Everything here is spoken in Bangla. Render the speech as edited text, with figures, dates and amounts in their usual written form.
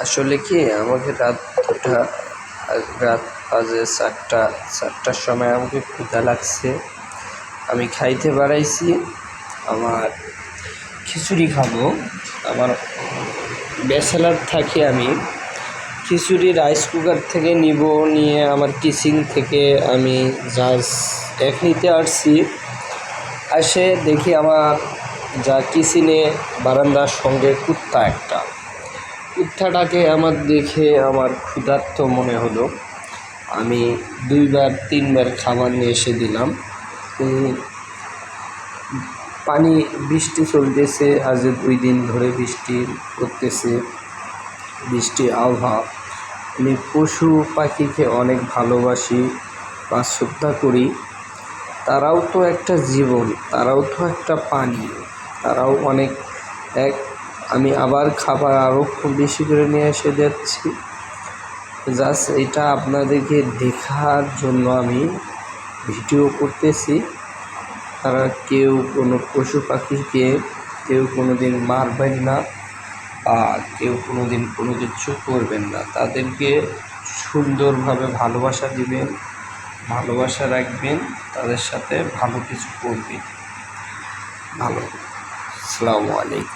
আসলে কি আমাকে রাত বাজে চারটার সময় আমাকে ক্ষুধা লাগছে। আমি খাইতে বাড়াইছি, আমার খিচুড়ি খাবো। আমার ব্যাচেলার থাকি, আমি খিচুড়ি রাইস কুকার থেকে নিয়ে আমার কিচেন থেকে আমি জাস্ট নিতে আসছি। আসে দেখি আমার যা কিচেনে বারান্দার সঙ্গে কুত্তাটাকে আমার দেখে আমার ক্ষুধার্ত মনে হলো। আমি 2-3বার খাবার নিয়ে এসে দিলাম। বৃষ্টি চলতেছে, আজ 2 দিন ধরে বৃষ্টি পড়তেছে, বৃষ্টির আবহাওয়া। আমি পশু পাখিকে অনেক ভালোবাসি বা শ্রদ্ধা করি। তারাও তো একটা জীবন, তারাও তো একটা পানি, তারাও অনেক আমি আবার খাবার আরও খুব বেশি করে নিয়ে এসে যাচ্ছি। জাস্ট এটা আপনাদেরকে দেখার জন্য আমি ভিডিও করতেছি। তারা কেউ কোনো পশু পাখিকে কেউ কোনো দিন মারবেন না, আর কেউ কোনো দিন কোনো কিছু করবেন না। তাদেরকে সুন্দরভাবে ভালোবাসা দিবেন, ভালোবাসা রাখবেন, তাদের সাথে ভালো কিছু করবেন। আসসালামু আলাইকুম।